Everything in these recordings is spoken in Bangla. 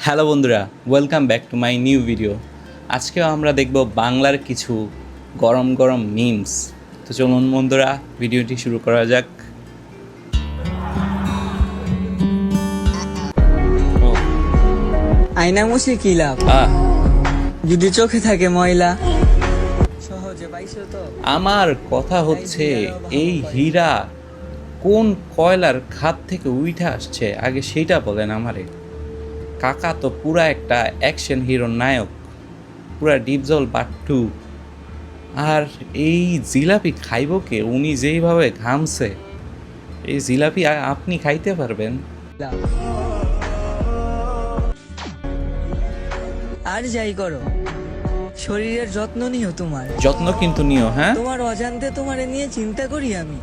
হ্যালো বন্ধুরা, welcome back to my new video. আজকেও আমরা দেখব বাংলার কিছু গরম গরম মিমস। তো চলুন বন্ধুরা, ভিডিওটি শুরু করা যাক। আয়না মুছে কি লাভ যদি চোখে থাকে ময়লা। সহজে পাইছো তো। আমার কথা হচ্ছে, এই হীরা কোন কয়লার খাত থেকে উঠে আসছে আগে সেইটা বলেন আমারে। কাকা তো পুরা একটা অ্যাকশন হিরোর নায়ক, পুরা ডিপজল বাট্টু। আর এই জিলাপি খাইব কে? উনি যেইভাবে ঘামছে, এই জিলাপি আপনি খাইতে পারবেন? আর যাই করো, শরীরের যত্ন নিও তোমার। যত্ন কিন্তু নিও, হ্যাঁ? তোমার অজান্তে তোমারে নিয়ে চিন্তা করি আমি,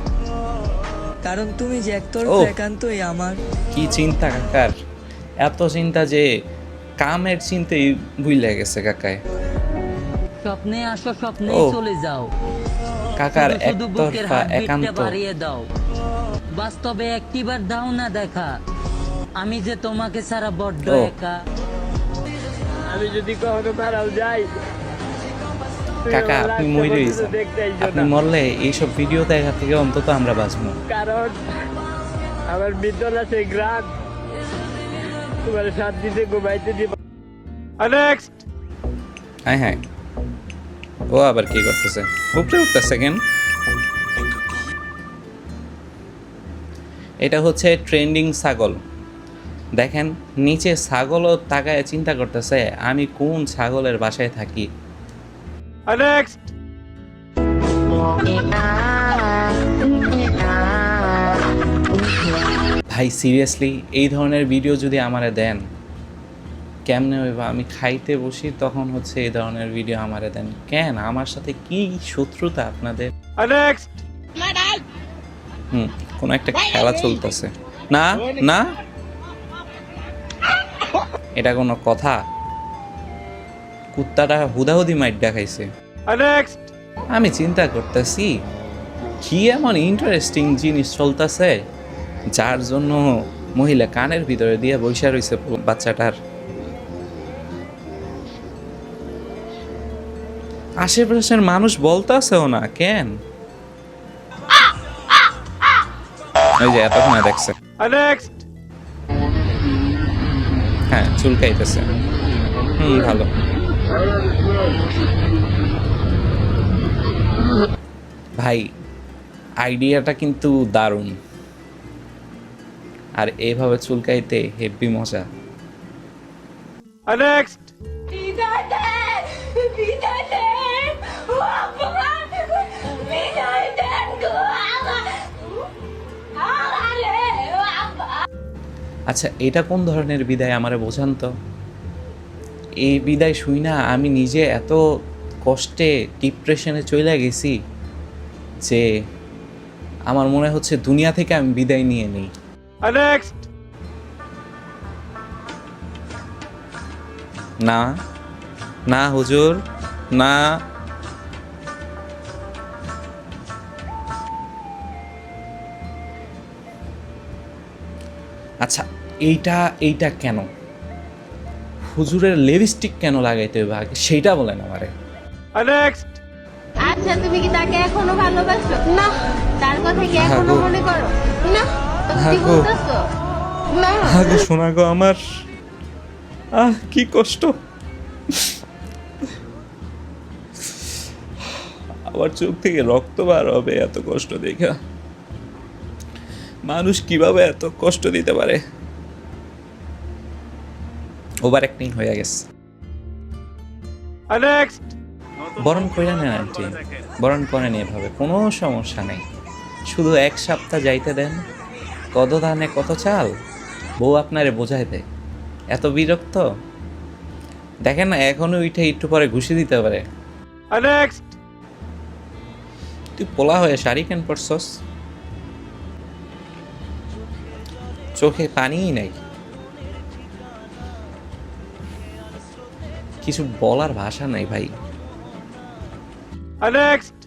কারণ তুমি যে ও। একান্তই আমার। কি চিন্তা কাকার, এত চিন্তা যে কামের চিন্তাই ভুলে গেছে কাকায়। স্বপ্নে আসো, স্বপ্নে ও। চলে যাও। কাকার শুধু শুধু বুকের একতরফা হার্টবিটটা একান্ত। বাড়িয়ে দাও। বাস্তবে একটিবার দাও না দেখা, আমি যে তোমাকে ছাড়া বড্ড ও। একা। আমি যদি কখনো মারাও যাই, কাকা আপনি মরে গেছেন, আপনি মরলে এইসব ভিডিও দেখা থেকে অন্তত আমরা বাঁচবো। কারণ আমার ভিতরে আছে গ্রাম, তোমার শান্তিতে ঘুমাইতে দিব। নেক্সট। হ্যাঁ হ্যাঁ, ও আবার কি করতেছে? উপরে উঠতেছে কেন? এটা হচ্ছে ট্রেন্ডিং ছাগল। দেখেন নিচে ছাগলও তাকায় চিন্তা করতেছে আমি কোন ছাগলের বাসায় থাকি। নেক্সট। ভাই সিরিয়াসলি এই ধরনের ভিডিও যদি আমারে দেন কেমনে হইবা? আমি খাইতে বসি তখন হচ্ছে এই ধরনের ভিডিও আমারে দেন কেন? আমার সাথে কি শত্রুতা আপনাদের? নেক্সট। কোন একটা খেলা চলতেছে। না না, এটা কোনো কথা? কুত্তাটা হুদাহুদি মাইট দেখাইছে। নেক্সট। আমি চিন্তা করতেছি কি এমন ইন্টারেস্টিং জিনিস চলতেছে যার জন্য মহিলা কানের ভিতরে দিয়ে বসে রয়েছে বাচ্চাটার। আশেপাশের মানুষ বলতেছেও না কেন? ওই যে এতক্ষণে দেখছে। নেক্সট। হ্যাঁ চুলকাইতেছে। ভালো। ভাই আইডিয়াটা কিন্তু দারুণ, আর এইভাবে চুলকাইতে হেব্বি মজা। নেক্সট। আচ্ছা এটা কোন ধরনের বিদায় আমারে বোঝান তো? এই বিদায় শুই না আমি নিজে এত কষ্টে ডিপ্রেশনে চলে গেছি যে আমার মনে হচ্ছে দুনিয়া থেকে আমি বিদায় নিয়ে নিই। নেক্সট। না না হুজুর, না। আচ্ছা এইটা কেন? হুজুরের লিপস্টিক কেন লাগাইতে হবে আগে সেইটা বলেন আমারে। নেক্সট। আচ্ছা তুমি কি তাকে এখনো ভালোবাসো? না। তার কথা কি এখনো মনে করো? না। তুমি বলতেছো? না। আগে শোনা গো আমার, কি কষ্ট। আমার চোখ থেকে রক্ত বার হবে এত কষ্ট দেখা। মানুষ কিভাবে এত কষ্ট দিতে পারে? ওভার অ্যাক্টিং হয়ে গেছে। নেক্সট। বরণ করে নেন আন্টি, বরণ করেন, এভাবে কোনো সমস্যা নেই। শুধু এক সপ্তাহ যাইতে দেন, কত ধানে কত চাল, বউ আপনারে বোঝাই দেয়। এত বিরক্ত দেখেন না, এখনো উঠে একটু পরে ঘুষি দিতে পারে। নেক্সট। তুই পোলা হয়ে শাড়ি কেন পরছস? চোখে পানিই নাই, কিছু বলার ভাষা নাই ভাই। নেক্সট।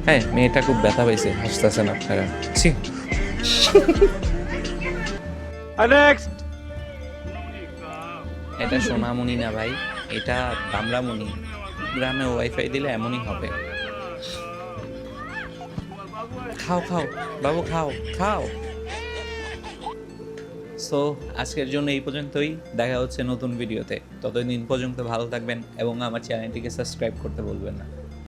হ্যাঁ, মেয়েটা খুব ব্যথা পাইছে, হাসতেছেন আপনারা। ছি। এটা সোনামণি না ভাই, এটা দামরামণি। গ্রামে ওয়াইফাই দিলে এমনই হবে। খাও খাও বাবু, খাও খাও। সো আজকের জন্য এই পর্যন্তই, দেখা হচ্ছে নতুন ভিডিওতে। ততদিন পর্যন্ত ভালো থাকবেন এবং আমার চ্যানেলটিকে সাবস্ক্রাইব করতে ভুলবেন না।